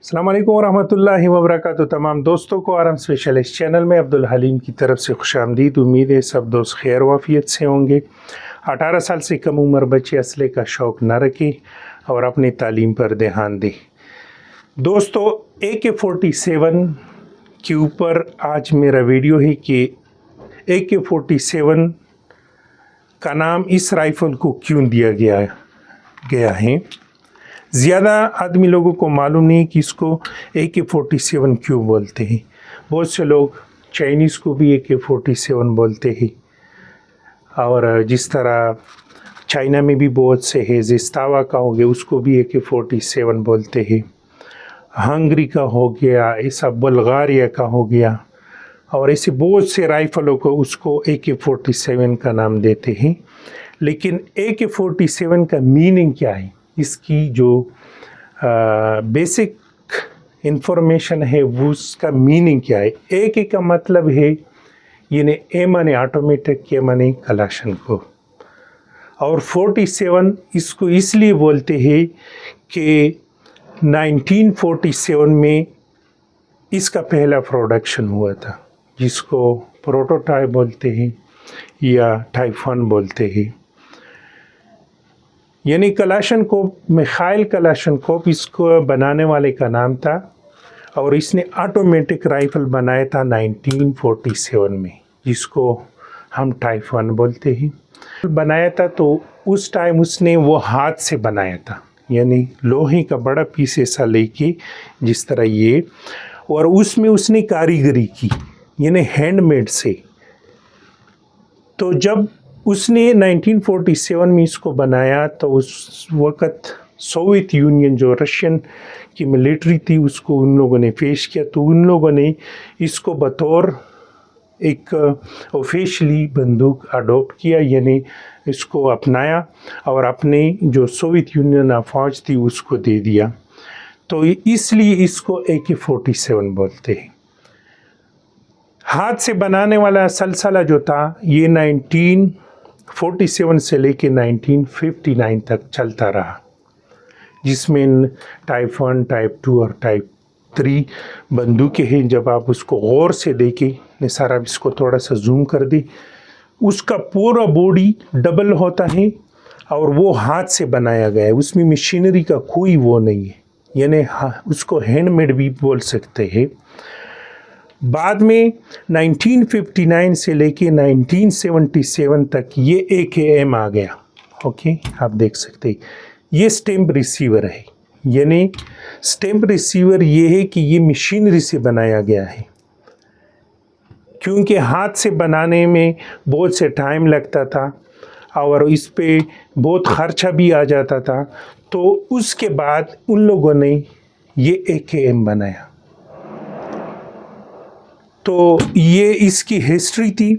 السلام علیکم ورحمۃ اللہ وبرکاتہ۔ تمام دوستوں کو آرام اسپیشلسٹ چینل میں عبدالحلیم کی طرف سے خوش آمدید۔ امید ہے سب دوست خیر وافیت سے ہوں گے۔ 18 سال سے کم عمر بچے اسلحے کا شوق نہ رکھیں اور اپنی تعلیم پر دھیان دیں۔ دوستو AK-47 کے اوپر آج میرا ویڈیو ہے کہ AK-47 کا نام اس رائفل کو کیوں دیا گیا ہے۔ زیادہ آدمی لوگوں کو معلوم نہیں کہ اس کو AK-47 کیوں بولتے ہیں۔ بہت سے لوگ چائنیز کو بھی AK-47 بولتے ہیں، اور جس طرح چائنا میں بھی بہت سے ہے، زستاوا کا ہو گیا اس کو بھی AK-47 بولتے ہیں، ہنگری کا ہو گیا، ایسا بلغاریہ کا ہو گیا، اور ایسے بہت سے رائفلوں کو اس کو AK-47 کا نام دیتے ہیں۔ لیکن AK-47 کا میننگ کیا ہے، اس کی جو بیسک انفارمیشن ہے وہ اس کا میننگ کیا ہے۔ AK کا مطلب ہے یعنی اے مانے آٹومیٹک، کے مانے کلاشن کو، اور 47 اس کو اس لیے بولتے ہیں کہ 1947 میں اس کا پہلا پروڈکشن ہوا تھا، جس کو پروٹوٹائپ بولتے ہیں یا ٹائپ 1 بولتے ہیں۔ یعنی کلاشن کوپ، میخائل کلاشن کوپ اس کو بنانے والے کا نام تھا، اور اس نے آٹومیٹک رائفل بنایا تھا 1947 میں، جس کو ہم ٹائپ 1 بولتے ہیں۔ بنایا تھا تو اس ٹائم اس نے وہ ہاتھ سے بنایا تھا، یعنی لوہے کا بڑا پیس ایسا لے کے جس طرح یہ، اور اس میں اس نے کاریگری کی، یعنی ہینڈ میڈ سے۔ تو جب اس نے 1947 میں اس کو بنایا تو اس وقت سوویت یونین جو رشین کی ملٹری تھی اس کو ان لوگوں نے پیش کیا، تو ان لوگوں نے اس کو بطور ایک آفیشلی بندوق اڈاپٹ کیا، یعنی اس کو اپنایا اور اپنے جو سوویت یونین فوج تھی اس کو دے دیا، تو اس لیے اس کو AK-47 بولتے ہیں۔ ہاتھ سے بنانے والا سلسلہ جو تھا یہ 1947 سے لے کے 1959 تک چلتا رہا، جس میں ٹائپ 1، ٹائپ 2 اور ٹائپ 3 بندوقیں ہیں۔ جب آپ اس کو غور سے دیکھیں، نثار آپ اس کو تھوڑا سا زوم کر دیں، اس کا پورا باڈی ڈبل ہوتا ہے اور وہ ہاتھ سے بنایا گیا ہے، اس میں مشینری کا کوئی وہ نہیں ہے، یعنی اس کو ہینڈ میڈ بھی بول سکتے ہیں۔ بعد میں 1959 سے لے کے 1977 تک یہ AKM آ گیا۔ اوکے، آپ دیکھ سکتے ہیں یہ سٹیمپ ریسیور ہے، یعنی سٹیمپ ریسیور یہ ہے کہ یہ مشینری سے بنایا گیا ہے، کیونکہ ہاتھ سے بنانے میں بہت سے ٹائم لگتا تھا اور اس پہ بہت خرچہ بھی آ جاتا تھا، تو اس کے بعد ان لوگوں نے یہ AKM بنایا۔ تو یہ اس کی ہسٹری تھی۔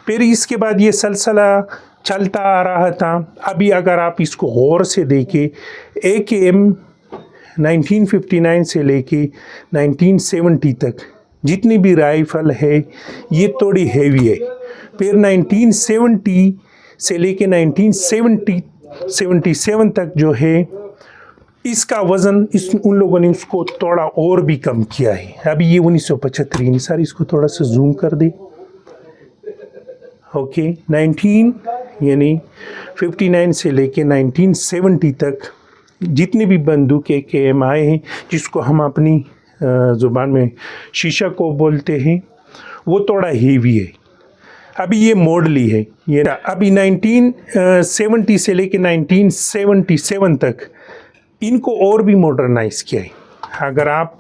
پھر اس کے بعد یہ سلسلہ چلتا آ رہا تھا۔ ابھی اگر آپ اس کو غور سے دیکھیں، AKM 1959 سے لے کے 1970 تک جتنی بھی رائفل ہے یہ تھوڑی ہیوی ہے۔ پھر 1970 سے لے کے 1977 تک جو ہے اس کا وزن ان لوگوں نے اس کو تھوڑا اور بھی کم کیا ہے۔ ابھی یہ 1975 سر اس کو تھوڑا سا زوم کر دے۔ اوکے، 1959 سے لے کے 1970 تک جتنے بھی بندوق AKM آئے ہیں، جس کو ہم اپنی زبان میں شیشہ کو بولتے ہیں، وہ تھوڑا ہیوی ہے۔ ابھی یہ ماڈلی ہے، یہ ابھی 1970 سے لے کے 1977 تک ان کو اور بھی ماڈرنائز کیا ہے۔ اگر آپ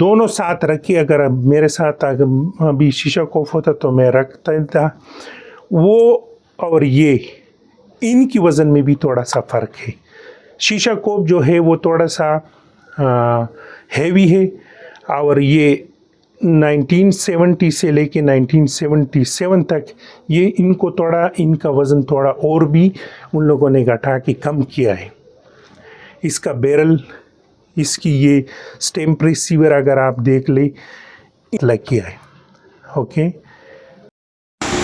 دونوں ساتھ رکھیں، اگر میرے ساتھ ابھی شیشہ کوف ہوتا تو میں رکھتا تھا، وہ اور یہ ان کی وزن میں بھی تھوڑا سا فرق ہے۔ شیشہ کوف جو ہے وہ تھوڑا سا ہیوی ہے، اور یہ 1970 سے لے کے 1977 تک یہ ان کا وزن تھوڑا اور بھی ان لوگوں نے گھٹا کے کم کیا ہے۔ اس کا بیرل، اس کی یہ سٹیمپ ریسیور اگر آپ دیکھ لیں لگ کیا ہے۔ اوکے،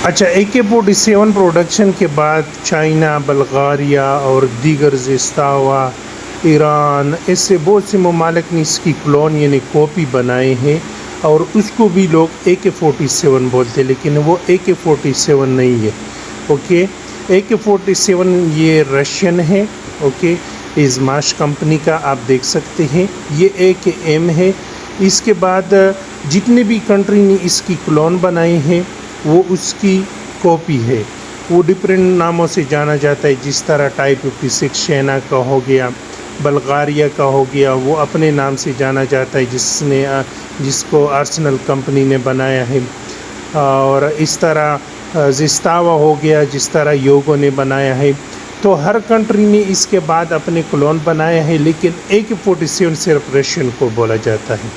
اچھا، AK-47 پروڈکشن کے بعد چائنا، بلغاریہ اور دیگر زستاوا ایران، ایسے بہت سے ممالک نے اس کی کلون یعنی کاپی بنائے ہیں، اور اس کو بھی لوگ AK-47 بولتے ہیں، لیکن وہ AK-47 نہیں ہے۔ اوکے، AK-47 یہ رشین ہے۔ اوکے، ازماش کمپنی کا آپ دیکھ سکتے ہیں، یہ AKM ہے۔ اس کے بعد جتنے بھی کنٹری نے اس کی کلون بنائی ہیں وہ اس کی کاپی ہے، وہ ڈفرینٹ ناموں سے جانا جاتا ہے، جس طرح Type 56 شینا کا ہو گیا، بلغاریہ کا ہو گیا، وہ اپنے نام سے جانا جاتا ہے جس کو آرسنل کمپنی نے بنایا ہے، اور اس طرح زستاوا ہو گیا جس طرح یوگو نے بنایا ہے۔ تو ہر کنٹری نے اس کے بعد اپنے کلون بنائے ہیں، لیکن AK-47 صرف رشین کو بولا جاتا ہے۔